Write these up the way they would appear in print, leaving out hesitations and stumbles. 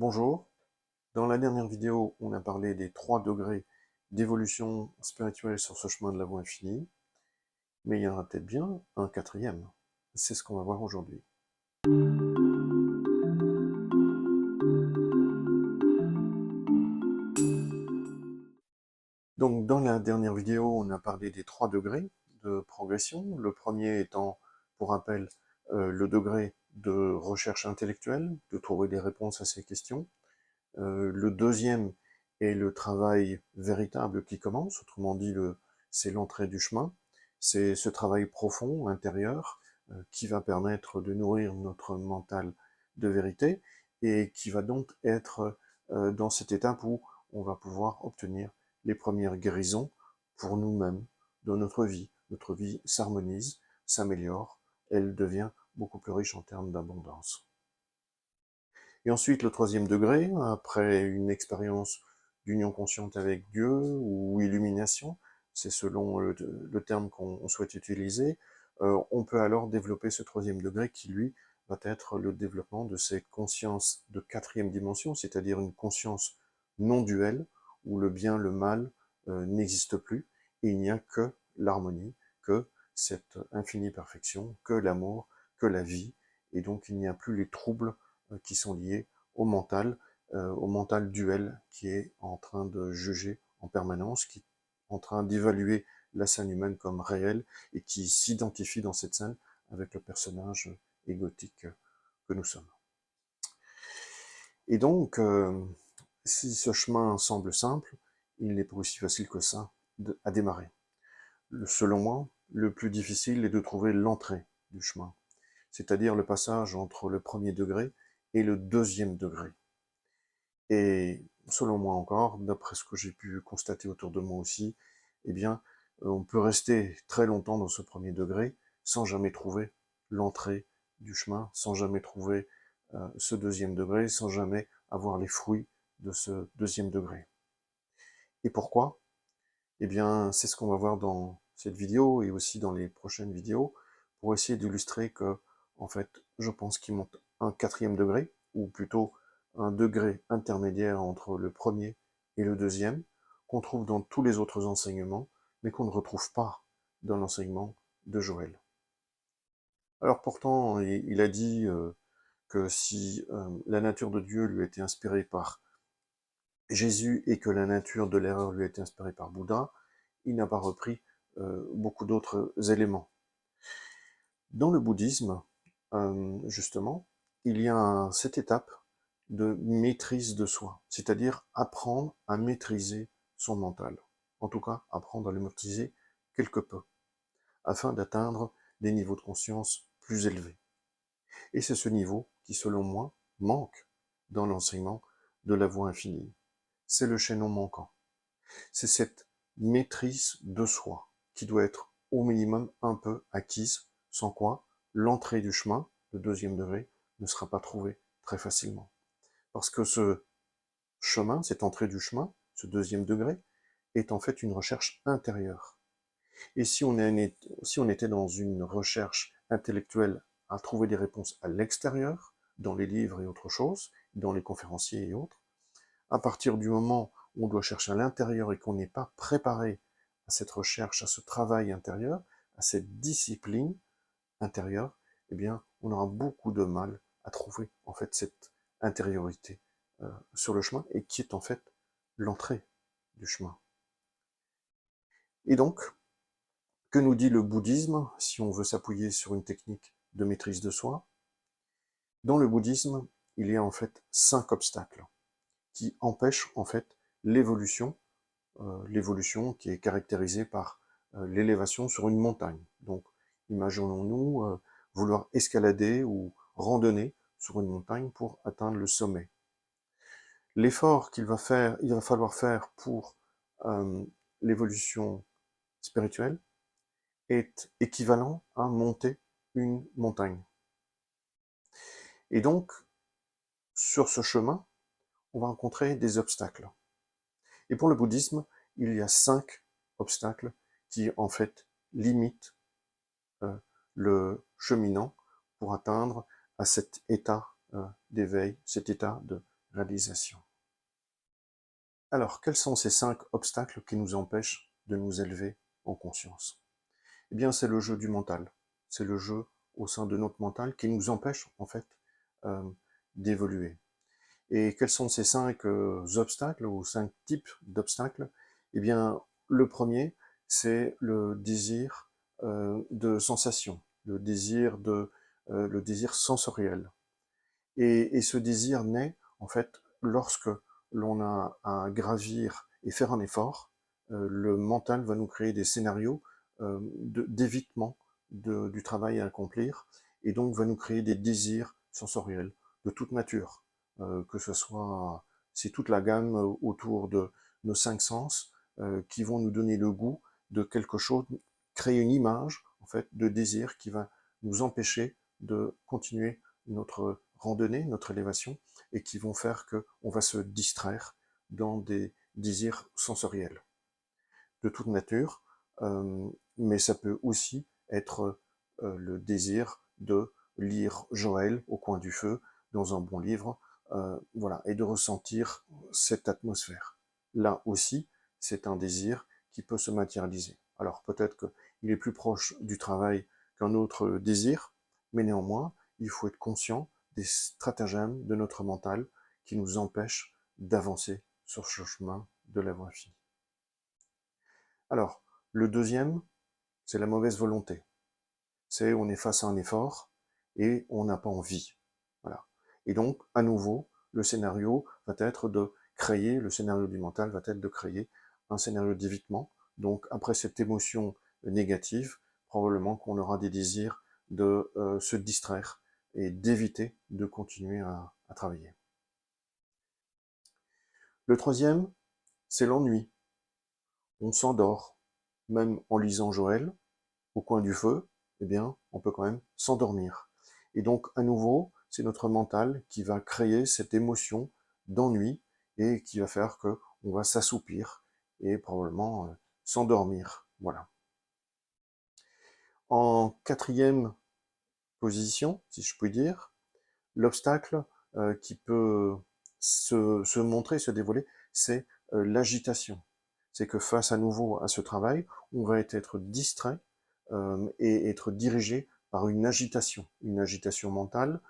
Bonjour, dans la dernière vidéo, on a parlé des 3 degrés d'évolution spirituelle sur ce chemin de la voie infinie, mais il y en aura peut-être bien un quatrième. C'est ce qu'on va voir aujourd'hui. Donc dans la dernière vidéo, on a parlé des 3 degrés de progression, le premier étant, pour rappel, le degré de recherche intellectuelle, de trouver des réponses à ces questions. Le deuxième est le travail véritable qui commence, autrement dit, c'est l'entrée du chemin. C'est ce travail profond, intérieur, qui va permettre de nourrir notre mental de vérité et qui va donc être dans cette étape où on va pouvoir obtenir les premières guérisons pour nous-mêmes de notre vie. Notre vie s'harmonise, s'améliore, elle devient beaucoup plus riche en termes d'abondance. Et ensuite, le troisième degré, après une expérience d'union consciente avec Dieu ou illumination, c'est selon le terme qu'on souhaite utiliser, on peut alors développer ce troisième degré qui, lui, va être le développement de cette conscience de quatrième dimension, c'est-à-dire une conscience non duelle, où le bien, le mal n'existe plus, et il n'y a que l'harmonie, que cette infinie perfection, que l'amour, que la vie, et donc il n'y a plus les troubles qui sont liés au mental duel qui est en train de juger en permanence, qui est en train d'évaluer la scène humaine comme réelle et qui s'identifie dans cette scène avec le personnage égotique que nous sommes. Et donc, si ce chemin semble simple, il n'est pas aussi facile que ça à démarrer. Selon moi, le plus difficile est de trouver l'entrée du chemin, c'est-à-dire le passage entre le premier degré et le deuxième degré. Et selon moi encore, d'après ce que j'ai pu constater autour de moi aussi, eh bien, on peut rester très longtemps dans ce premier degré sans jamais trouver l'entrée du chemin, sans jamais trouver ce deuxième degré, sans jamais avoir les fruits de ce deuxième degré. Et pourquoi? Eh bien, c'est ce qu'on va voir dans cette vidéo et aussi dans les prochaines vidéos pour essayer d'illustrer que, en fait, je pense qu'il monte un quatrième degré, ou plutôt un degré intermédiaire entre le premier et le deuxième, qu'on trouve dans tous les autres enseignements, mais qu'on ne retrouve pas dans l'enseignement de Joël. Alors pourtant, il a dit que si la nature de Dieu lui était inspirée par Jésus et que la nature de l'erreur lui a été inspirée par Bouddha, il n'a pas repris beaucoup d'autres éléments. Dans le bouddhisme, justement, il y a cette étape de maîtrise de soi, c'est-à-dire apprendre à maîtriser son mental. En tout cas, apprendre à le maîtriser quelque peu, afin d'atteindre des niveaux de conscience plus élevés. Et c'est ce niveau qui, selon moi, manque dans l'enseignement de la voie infinie. C'est le chaînon manquant. C'est cette maîtrise de soi qui doit être au minimum un peu acquise, sans quoi l'entrée du chemin, le deuxième degré, ne sera pas trouvée très facilement. Parce que ce chemin, cette entrée du chemin, ce deuxième degré, est en fait une recherche intérieure. Et si on était dans une recherche intellectuelle à trouver des réponses à l'extérieur, dans les livres et autres choses, dans les conférenciers et autres, à partir du moment où on doit chercher à l'intérieur et qu'on n'est pas préparé à cette recherche, à ce travail intérieur, à cette discipline intérieure, eh bien, on aura beaucoup de mal à trouver, en fait, cette intériorité sur le chemin, et qui est, en fait, l'entrée du chemin. Et donc, que nous dit le bouddhisme, si on veut s'appuyer sur une technique de maîtrise de soi? Dans le bouddhisme, il y a, en fait, 5 obstacles qui empêchent, en fait, l'évolution qui est caractérisée par l'élévation sur une montagne. Donc, imaginons-nous vouloir escalader ou randonner sur une montagne pour atteindre le sommet. L'effort il va falloir faire pour l'évolution spirituelle est équivalent à monter une montagne. Et donc, sur ce chemin, on va rencontrer des obstacles. Et pour le bouddhisme, il y a 5 obstacles qui, en fait, limitent le cheminant pour atteindre à cet état d'éveil, cet état de réalisation. Alors, quels sont ces 5 obstacles qui nous empêchent de nous élever en conscience? Eh bien, c'est le jeu du mental. C'est le jeu au sein de notre mental qui nous empêche, en fait, euh, d'évoluer. Et quels sont ces 5 obstacles ou 5 types d'obstacles? Eh bien, le premier, c'est le désir de sensation, le désir sensoriel. Et ce désir naît, en fait, lorsque l'on a à gravir et faire un effort, le mental va nous créer des scénarios d'évitement du travail à accomplir, et donc va nous créer des désirs sensoriels de toute nature, que ce soit, c'est toute la gamme autour de nos 5 sens qui vont nous donner le goût de quelque chose, créer une image, en fait, de désir qui va nous empêcher de continuer notre randonnée, notre élévation, et qui vont faire qu'on va se distraire dans des désirs sensoriels de toute nature, mais ça peut aussi être le désir de lire Joël au coin du feu, dans un bon livre, voilà, et de ressentir cette atmosphère. Là aussi, c'est un désir qui peut se matérialiser. Alors peut-être qu'il est plus proche du travail qu'un autre désir, mais néanmoins, il faut être conscient des stratagèmes de notre mental qui nous empêchent d'avancer sur ce chemin de la voie finie. Alors, le deuxième, c'est la mauvaise volonté. C'est on est face à un effort et on n'a pas envie. Voilà. Et donc, à nouveau, le scénario va être de créer, le scénario du mental va être de créer un scénario d'évitement. Donc, après cette émotion négative, probablement qu'on aura des désirs de se distraire et d'éviter de continuer à travailler. Le troisième, c'est l'ennui. On s'endort, même en lisant Joël, au coin du feu, eh bien, on peut quand même s'endormir. Et donc, à nouveau, c'est notre mental qui va créer cette émotion d'ennui et qui va faire que on va s'assoupir et probablement s'endormir. Voilà. En quatrième position, si je puis dire, l'obstacle qui peut se montrer, se dévoiler, c'est l'agitation. C'est que face à nouveau à ce travail, on va être distrait et être dirigé par une agitation mentale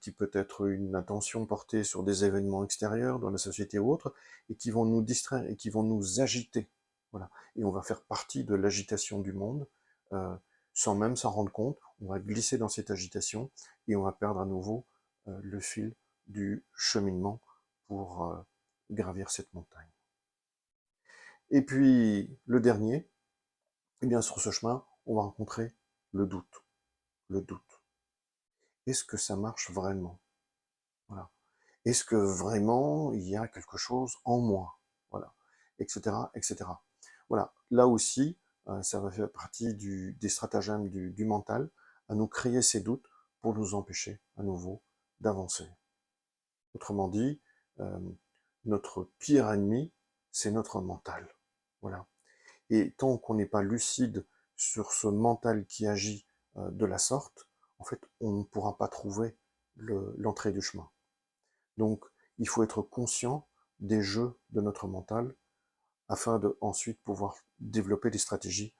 qui peut être une attention portée sur des événements extérieurs dans la société ou autre, et qui vont nous distraire et qui vont nous agiter. Voilà. Et on va faire partie de l'agitation du monde euh, sans même s'en rendre compte. On va glisser dans cette agitation et on va perdre à nouveau le fil du cheminement pour gravir cette montagne. Et puis, le dernier, eh bien, sur ce chemin, on va rencontrer le doute. Le doute. Est-ce que ça marche vraiment? Voilà. Est-ce que vraiment il y a quelque chose en moi? Voilà. Etc. Etc. Voilà. Là aussi, ça va faire partie des stratagèmes du mental à nous créer ces doutes pour nous empêcher à nouveau d'avancer. Autrement dit, euh, notre pire ennemi, c'est notre mental. Voilà. Et tant qu'on n'est pas lucide sur ce mental qui agit de la sorte, en fait, on ne pourra pas trouver l'entrée du chemin. Donc, il faut être conscient des jeux de notre mental afin de ensuite pouvoir développer des stratégies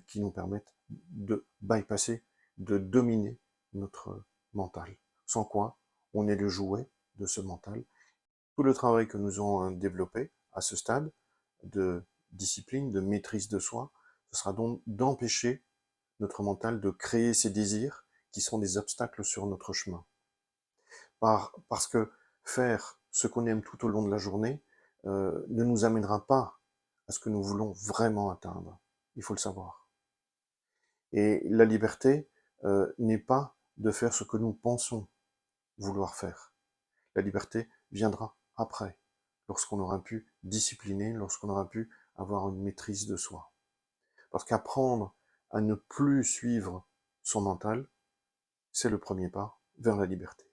qui nous permettent de bypasser, de dominer notre mental. Sans quoi, on est le jouet de ce mental. Tout le travail que nous avons développé à ce stade de discipline, de maîtrise de soi, ce sera donc d'empêcher notre mental de créer ces désirs qui sont des obstacles sur notre chemin. Parce que faire ce qu'on aime tout au long de la journée ne nous amènera pas à ce que nous voulons vraiment atteindre. Il faut le savoir. Et la liberté n'est pas de faire ce que nous pensons vouloir faire. La liberté viendra après, lorsqu'on aura pu discipliner, lorsqu'on aura pu avoir une maîtrise de soi. Parce qu'apprendre à ne plus suivre son mental, c'est le premier pas vers la liberté.